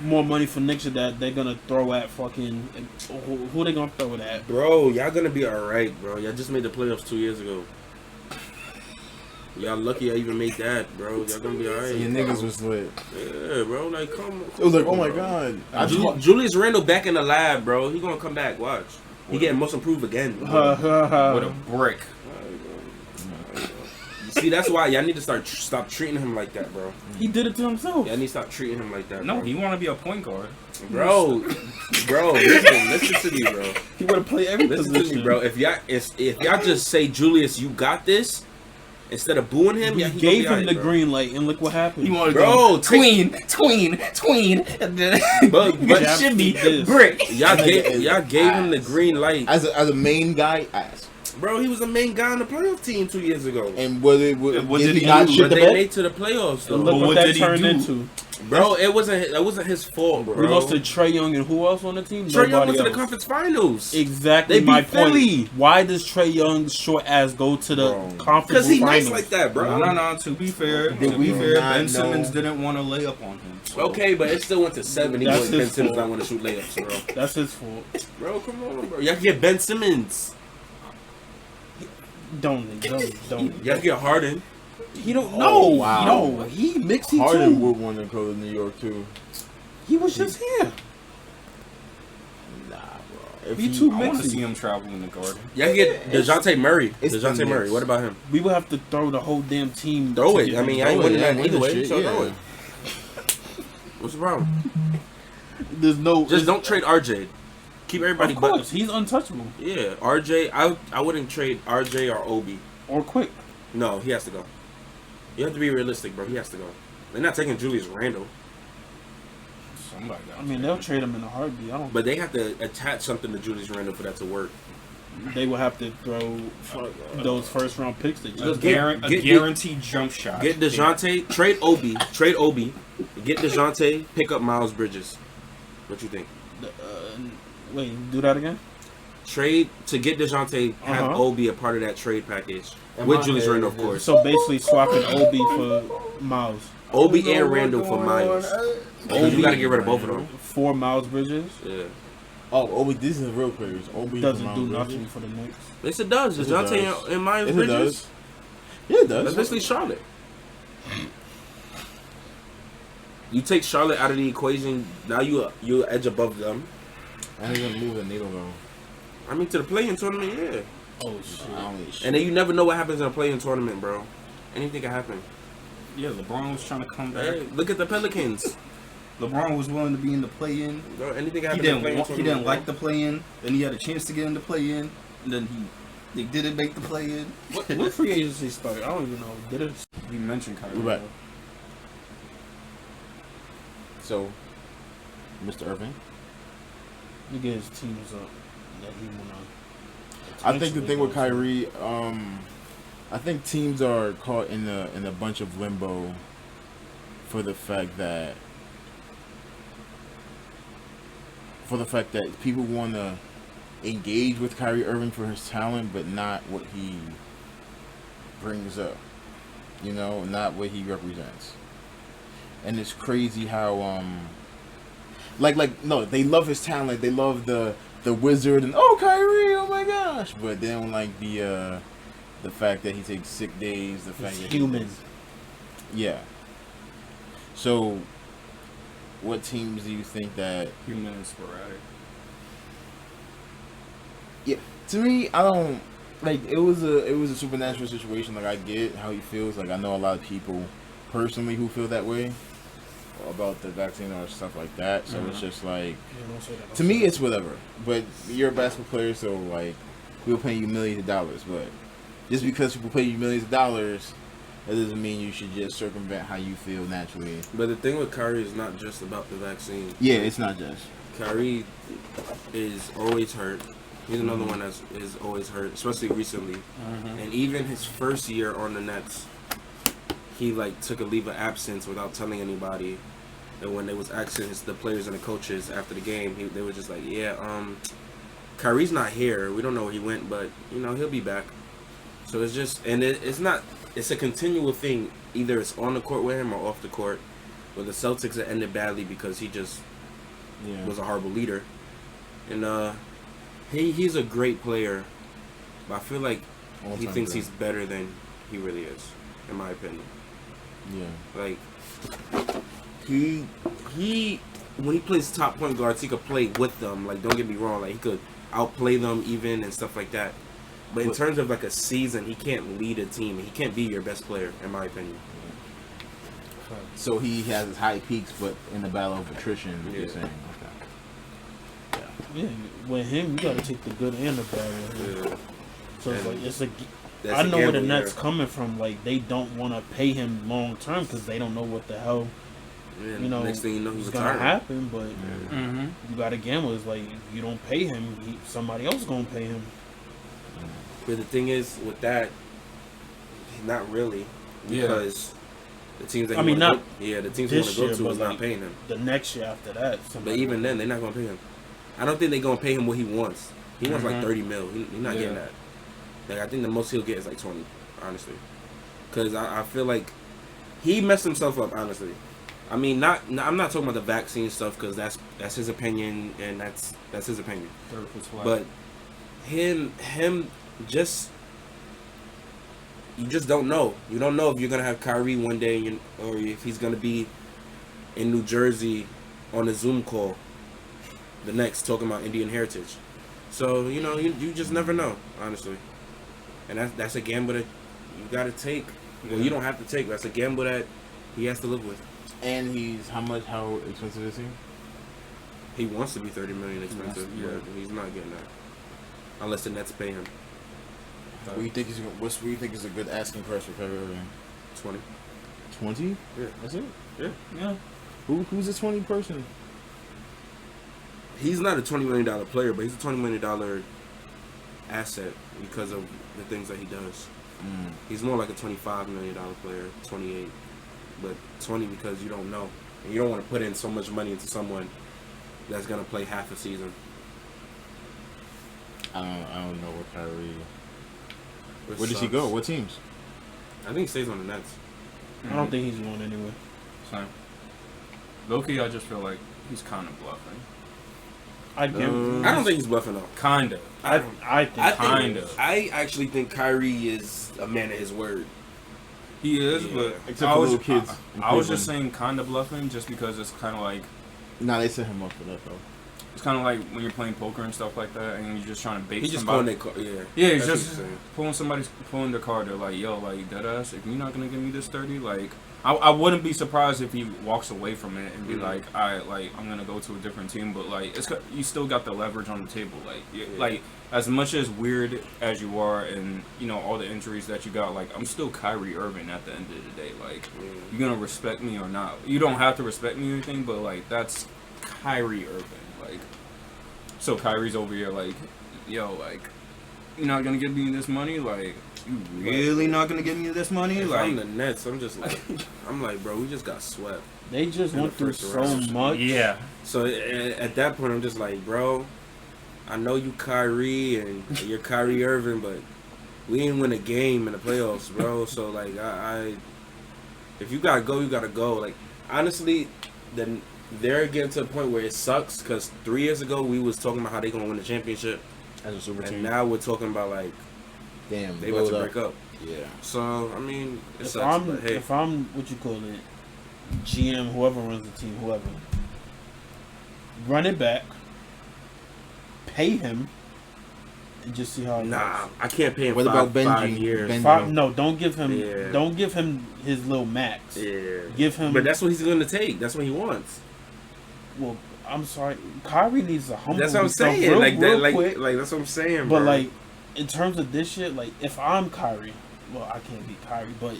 More money for next year that they're gonna throw at fucking. Who they gonna throw it at? Bro, y'all gonna be alright, bro. Y'all just made the playoffs 2 years ago. Y'all lucky I even made that, bro. Y'all gonna be alright. Your niggas was lit. Yeah, bro. Like, come on. It was like, oh my god. Julius Randle back in the lab, bro. He gonna come back. Watch. He getting most improved again. With a brick. See, that's why y'all need to stop treating him like that, bro. He did it to himself. Y'all need to stop treating him like that. No, bro. he want to be a point guard. Bro, listen to me, bro. He would have played every Listen position, to me, bro. If y'all just say, Julius, you got this, instead of booing him, We yeah, he gave gonna him be the alright, green light, and look what happened. He wanted Bro, to tween, and then But Jab should be this. brick. y'all gave him the green light. As a main guy, ass. Bro, he was the main guy on the playoff team 2 years ago. And what did did he he not do? shit But the they bed? made to the playoffs, though. And look But what what that did he turned do? into. Bro, it wasn't his fault, bro. We lost to Trey Young and who else on the team? Trae Young Nobody went to the else. conference finals. Exactly They my beat point. Philly. Why does Trey Young's short ass go to the Bro. conference Because he finals? nice like that, bro. No. To be fair, Did we not Ben know- Simmons didn't want to lay up on him. So. Okay, but it still went to 7. He That's wasn't Ben his Simmons fault. not want to shoot layups, bro. That's his fault. Bro, come on, bro. Y'all can get Ben Simmons. Don't. Y'all can get Harden. He don't. Oh, No, wow. no. He mixed it Harden too. would want to go to New York too. He was just here. Nah, bro. If Me he- too. I want to Mixed. see him travel in the garden. Y'all can get DeJounte Murray. it's DeJounte the Murray. Knicks. What about him? We would have to throw the whole damn team. Throw to it. get I mean, him. I ain't winning that win either the way, shit, so yeah. throw it. What's the problem? There's no. Just don't trade RJ. Keep everybody Of but. course, he's untouchable Yeah, RJ. I wouldn't trade RJ or Obi. or quick. No, he has to go. You have to be realistic, bro. He has to go. They're not taking Julius Randle, Somebody got I mean, they'll trade him in a heartbeat. I don't. but they have to attach something to Julius Randle for that to work. They will have to throw those first round picks that Just just get- guaranteed jump shot. Get DeJounte, trade Obi, get DeJounte, pick up Miles Bridges. What you think? wait, do that again. Trade to get DeJounte, have Uh-huh. Obi a part of that trade package In with my Julius head, Randle, of it is- course. So basically, swapping Obi for Miles. Obi and Randle for Miles. Because you got to get rid of both of them. For Miles Bridges Yeah. Oh, Obi, these are real players. Obi doesn't do nothing for the Knicks. Yes, it does. Yes, it DeJounte does. and Miles Yes, it Bridges. does. Yeah, it That's does. basically Charlotte. You take Charlotte out of the equation, now you edge above them. I ain't gonna move the needle though. I mean, to the play-in tournament, yeah. Oh shit! I don't need shit. And then you never know what happens in a play-in tournament, bro. Anything can happen. Yeah, LeBron was trying to come back. Hey, look at the Pelicans. LeBron was willing to be in the play-in. Bro, anything can He happen in a didn't play-in want, he tournament, didn't like the play-in. Then he had a chance to get in the play-in, and then they didn't make the play-in. What free agency started? I don't even know. Did it? We mentioned Kyrie. We're back. So, Mr. Irving. He get his teams up that he wanna. I think the thing with potentially Kyrie, I think teams are caught in a bunch of limbo for the fact that people want to engage with Kyrie Irving for his talent, but not what he brings up. You know, not what he represents. And it's crazy how no, they love his talent. They love the wizard and Kyrie, oh my gosh, but they don't like the fact that he takes sick days. The fact He's that human. Yeah. So, what teams do you think that? Human and sporadic. Yeah, to me, I don't like. It was a supernatural situation. Like I get how he feels. Like I know a lot of people personally who feel that way about the vaccine or stuff like that. So it's just like, Yeah, don't say that. to me, it's whatever. But you're a basketball player, so like, we'll pay you millions of dollars. But just because people pay you millions of dollars, that doesn't mean you should just circumvent how you feel naturally. But the thing with Kyrie is not just about the vaccine. Yeah, it's not just. Kyrie is always hurt. He's another one that is always hurt, especially recently. And even his first year on the Nets, he like took a leave of absence without telling anybody. And when they was asking the players and the coaches after the game, they were just like, yeah, Kyrie's not here. We don't know where he went, but, he'll be back. So it's just, and it's a continual thing. Either it's on the court with him or off the court. Where the Celtics have ended badly because he just was a horrible leader. And he's a great player, but I feel like he thinks he's better than he really is, in my opinion. Yeah. Like, he when he plays top point guards, he could play with them. Like, don't get me wrong, like he could outplay them even and stuff like that. But in terms of like a season, he can't lead a team. He can't be your best player, in my opinion. So he has his high peaks, but in the battle of attrition, you're saying. Okay. Yeah, with him, you gotta take the good and the bad. Yeah. So it's And like that's I a know where the gamble, Nets coming from. Like they don't want to pay him long term because they don't know what the hell next thing you know, he's is gonna retiring. happen. But Mm-hmm. you gotta gamble. It's like if you don't pay him, somebody else gonna pay him. But the thing is, with that, not really, because the teams that the teams he want to go to is not paying him. The next year after that, But even then, they're not going to pay him. I don't think they're going to pay him what he wants. He wants like 30 mil. He's not getting that. Like I think the most he'll get is like 20, honestly. Because I feel like he messed himself up, honestly. I mean, I'm not talking about the vaccine stuff because that's his opinion and that's his opinion. But him just. You just don't know. You don't know if you're gonna have Kyrie one day, or if he's gonna be in New Jersey on a Zoom call the next talking about Indian heritage. So you just never know, honestly. And that's a gamble that you gotta take. Well, you don't have to take. That's a gamble that he has to live with. And how expensive is he? He wants to be $30 million expensive, but he's not getting that unless the Nets pay him. What do you think is a good asking price for Kyrie Irving? 20. 20? Yeah. That's it? Yeah. Who's a 20 person? He's not a $20 million player, but he's a $20 million asset because of the things that he does. He's more like a $25 million player, 28, but 20 because you don't know, and you don't want to put in so much money into someone that's gonna play half a season. I don't know what Kyrie. Which Where does he sucks. go? What teams? I think he stays on the Nets. I don't think he's going anywhere. Same. Low-key, I just feel like he's kind of bluffing. I give. I don't think he's bluffing though. Kind of. I think kind of. I actually think Kyrie is a man of his word. He is, Yeah. but Except for little kids. I was just saying kind of bluffing just because it's kind of like Nah, they set him up for that though. it's kind of like when you're playing poker and stuff like that, and you're just trying to bait He's just somebody. calling that. Yeah. Yeah, he's That's just what he's saying. pulling the card. They're like, yo, like deadass. If you're not gonna give me this 30, like I wouldn't be surprised if he walks away from it and be like, I'm gonna go to a different team. But like, you still got the leverage on the table. Like, like as much as weird as you are, and all the injuries that you got, like I'm still Kyrie Irving at the end of the day. Like, you're gonna respect me or not. You don't have to respect me or anything, but like that's Kyrie Irving. Like, so Kyrie's over here like, yo, like you're not gonna give me this money, like. You really not gonna give me this money? If like I'm the Nets, I'm just like, bro, we just got swept. They just in went the through first so round. much. Yeah. So at that point, I'm just like, bro, I know you Kyrie and you're Kyrie Irving, but we didn't win a game in the playoffs, bro. So like, I if you gotta go, you gotta go. Like honestly, then they're getting to a point where it sucks because 3 years ago we was talking about how they gonna win the championship, As a super and team. now we're talking about like Damn, they about to break up. Yeah. So I mean, it If sucks. But hey, I'm what you call it, GM, whoever runs the team, whoever, run it back, pay him, and just see how it nah, goes. I can't pay him What about 5 Benji? years. Benji? No, don't give him. Yeah. Don't give him his little max. Yeah. Give him. But that's what he's gonna take. That's what he wants. Well, I'm sorry. Kyrie needs to humble That's what I'm himself saying. real, Like that. real Like, quick. like that's what I'm saying. But bro. like, in terms of this shit, like if I'm Kyrie, well, I can't be Kyrie, but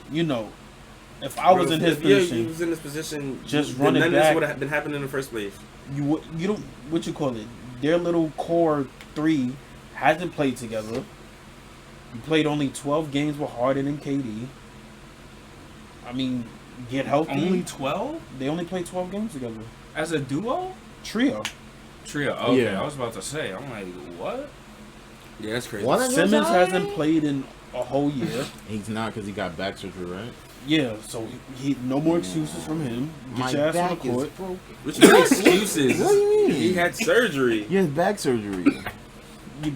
if I was in his he position, was in this position. just then run it none of this back. would have been happening in the first place. you don't what you call it. Their little core three hasn't played together. You played only 12 games with Harden and KD. I mean, get healthy. Only 12 They only play 12 games together. as a duo. Trio. Okay, Yeah. I was about to say. I'm like, what? Yeah, that's crazy. One of Simmons those hasn't alright? played in a whole year. He's not because he got back surgery, right? Yeah, so he no more excuses from him. Get your ass on the court. broken. Which is excuses. What do you mean? He had surgery. He has back surgery. You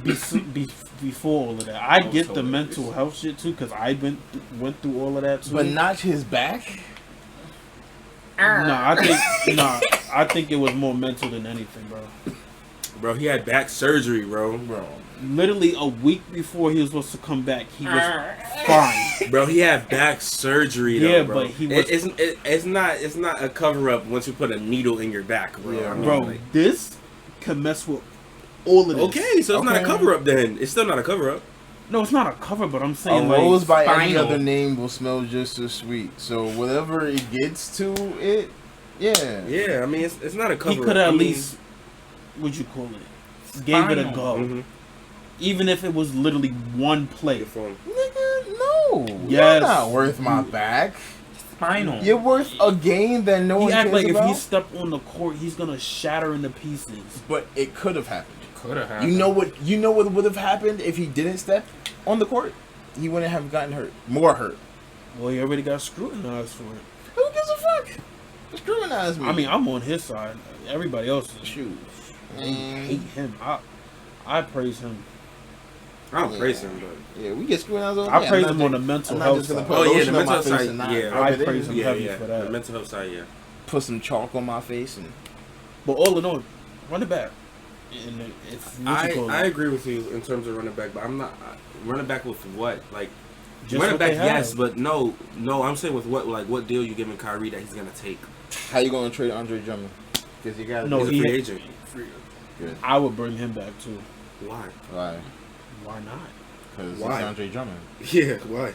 before all of that. I That was get the hilarious. mental health shit too, because I went through all of that too. But not his back. I think it was more mental than anything, bro. Bro, he had back surgery, bro. Literally a week before he was supposed to come back, he was fine. Bro, he had back surgery, though, Yeah, bro. but he was- It's not a cover up once you put a needle in your back, bro. Yeah, I mean, Bro, like- this can mess with all of this. okay, so it's not a Okay. cover up then. It's still not a cover up. No, it's not a cover, but I'm A saying rose like by any spinal. other name will smell just as sweet. So whatever it gets to it, yeah. Yeah, I mean, it's not a cover he up. could I at mean, least, what'd you call it? Gave it a Spinal. go. mhm. Even if it was literally one play. Good for him. Nigga, no. Yes. You're not worth my back. Spinal. You're worth a game that no He one act cares like if about. he stepped on the court, he's gonna shatter into pieces. But it could have happened. Could have happened. You know what would have happened if he didn't step on the court? He wouldn't have gotten hurt. More hurt. Well, he already got scrutinized for it. Who gives a fuck? Scrutinize me. I mean, I'm on his side. Everybody else is shoot. hate him. I praise him. I don't praise him, but Yeah, we get scrutinized all the I time. praise I'm him not on the just- mental I'm not health just gonna side. put Oh, yeah, lotion the on my mental face side, and not yeah. rub I it in. praise him. heavy for that. The mental health side, yeah. Put some chalk on my face and But all in all, run it back. And it's what you call I it. agree with you in terms of running back, but I'm not running back with what like. Just Running what back, they have. yes, but no. I'm saying with what deal you giving Kyrie that he's gonna take? how you gonna trade Andre Drummond? Because you got No, He's a he- free agent. good. I would bring him back too. Why? Why? Why not? Because it's Why? Andre Drummond. Yeah, why?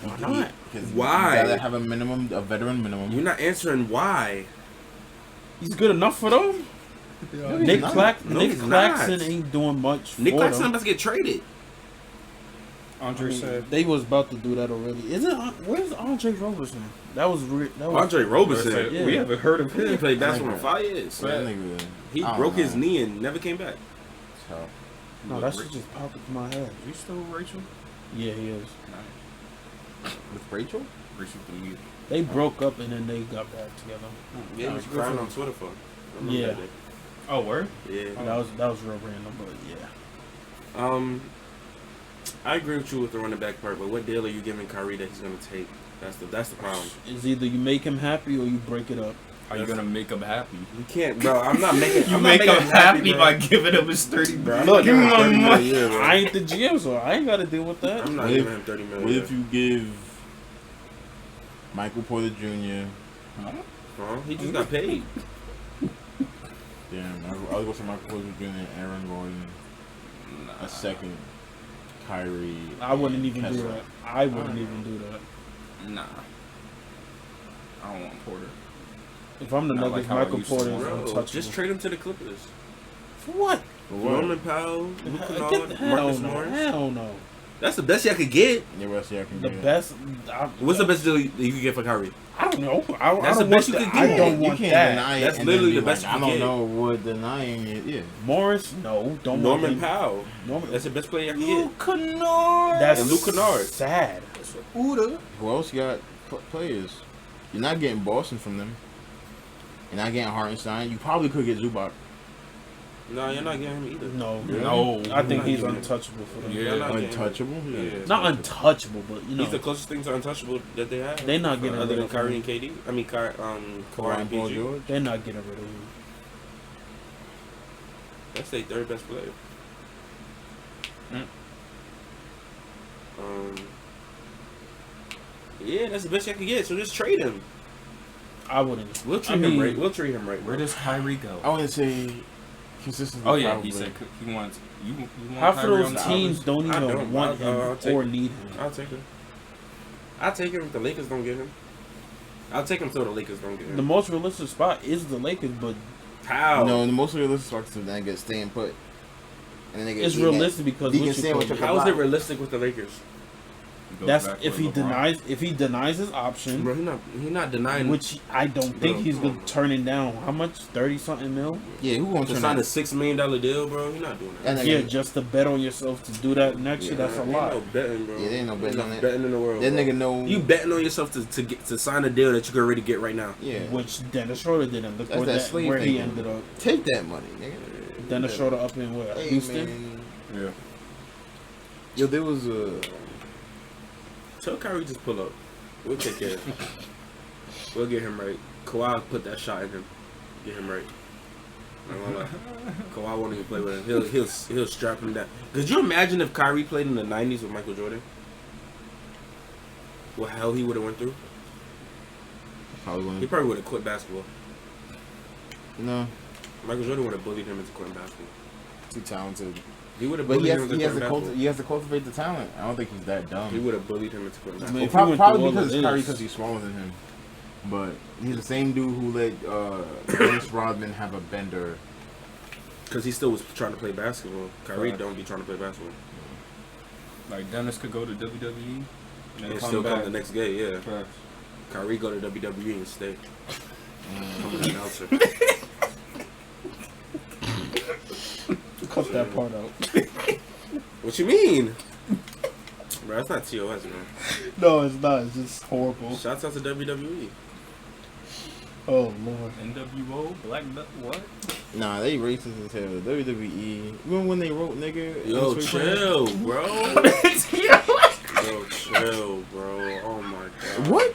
Why not? Because Why? You gotta have a veteran minimum. You're not answering why. He's good enough for them. No, he's Nick, not. No, Nick he's Claxton not. ain't doing much Nick for Claxton them. about to get traded. Andre said. They was about to do that already. Where's Andre Roberson? That was Andre Roberson. Yeah. We haven't heard of He him. played basketball for 5 years. That nigga, He I don't broke his know. knee and never came back. So, No, that shit just popped into my head. You still Rachel? Yeah, he is. with Rachel? Rachel Lee. They broke up and then they got back together. Yeah, he was good crying for on him. Twitter for. I remember Yeah. that day. Oh, word? Yeah. That was real random, but yeah. I agree with you with the running back part, but what deal are you giving Kyrie that he's gonna take? That's the problem. It's either you make him happy or you break it up. How you gonna make him happy? You can't, bro. I'm not making. You I'm make not him making happy bro. by giving him his 30 Bro, I'm Look, not give me giving my him 30 money. million, bro. I ain't the GM, so I ain't got to deal with that. I'm not What giving if- him 30 million. What if you give Michael Porter Jr. Huh? He just got paid. Damn, I'll go for Michael Porter Jr. and Aaron Gordon. A second, Kyrie. I wouldn't and even do Kessler. that. I wouldn't even do that. Nah. I don't want Porter. If I'm the Not Nuggets, like how I Michael used to Porter is want Bro, untouchable. just trade him to the Clippers. For what? For what? Norman Powell, Luke Get Kennard, the hell Marcus no. Morris. Hell no. That's the best y'all could get. The rest y'all can The get. best. What's the best deal you could get for Kyrie? I don't know. I That's don't the best want you that. could I get. don't You want can't that. deny it. That's and literally then be the best like, you I can don't get. know what denying it. Yeah. Morris, no. Don't Norman want him. Powell. Norman. That's the best player y'all can get. Luke Kennard. That's And Luke Kennard. sad. Who else got players? You're not getting Boston from them. You're not getting Hartenstein. You probably could get Zubac. No, you're not getting him either. No. No. I think Not he's even. untouchable for them. Yeah. You're not getting him. Untouchable. Yeah. Not untouchable, but you know. He's the closest thing to untouchable that they have. They're not getting other rid than of Kyrie him. and KD. I mean, Kawhi Kawhi and Paul PG. George. They're not getting rid of him. That's their third best player. Mm. Yeah, that's the best you can get. So just trade him. I wouldn't. We'll treat him right. We'll treat him right. Where does Kyrie go? I wouldn't say consistently. Oh yeah, probably. he said he wants you want Half of Kyrie on those the teams Albers? don't I even don't. want I'll him take or him. need him. I'll take him. I'll take him if the Lakers don't get him. I'll take him so the Lakers don't get him. The most realistic spot is the Lakers, but How? No, the most realistic spots to then get staying put. And then they get it's eaten at- realistic because You what can you say what call you it. How is it realistic with the Lakers? goes That's back if with he LeBron. denies his option, Bro, he not denying. which I don't think Bro, he's come gonna on, bro. turn it down. How much? 30-something mil? Yeah, who gonna to turn sign a that? $6 million deal, bro. You're not doing that. That Yeah, nigga, just to bet on yourself to do that next year. That's a Ain't lot. no betting, bro. Yeah, there ain't no betting on that. Betting in the world. that bro. nigga know. You betting on yourself to sign a deal that you can already get right now. Yeah, Which Dennis Schroeder didn't. Look That's where, that slave where he thing. ended up. take that money, nigga. Dennis Schroeder up in where? Hey, Houston. man. Yeah. Yo, there was a. Tell Kyrie just pull up. We'll take care of him. We'll get him right. Kawhi put that shot in him. Get him right. I'm gonna lie. Kawhi won't even play with him. He'll strap him down. Could you imagine if Kyrie played in the 90s with Michael Jordan? What hell he would have went through? He probably would have quit basketball. No, Michael Jordan would have bullied him into quitting basketball. too talented. He would have But bullied him into he has quitting to basketball. he has to cultivate the talent. I don't think he's that He dumb. would have bullied him into quitting I basketball. mean, Well, if he went probably through all because of it's Kyrie this- because he's smaller than him. But he's the same dude who let Dennis Rodman have a bender. Because he still was trying to play basketball. Kyrie Right. don't be trying to play basketball. Like Dennis could go to WWE and And come still back. come the next day, yeah. Facts. Kyrie go to WWE and stay. Come as an announcer. Cut that part out. What you mean? Bro, that's not TOS, man. No, it's not. It's just horrible. Shouts out to WWE. Oh Lord. NWO, Black Belt, what? Nah, they racist as hell. WWE. Remember when they wrote nigga? Yo, in Street chill, bro. Yo, chill, bro. Oh my god. What?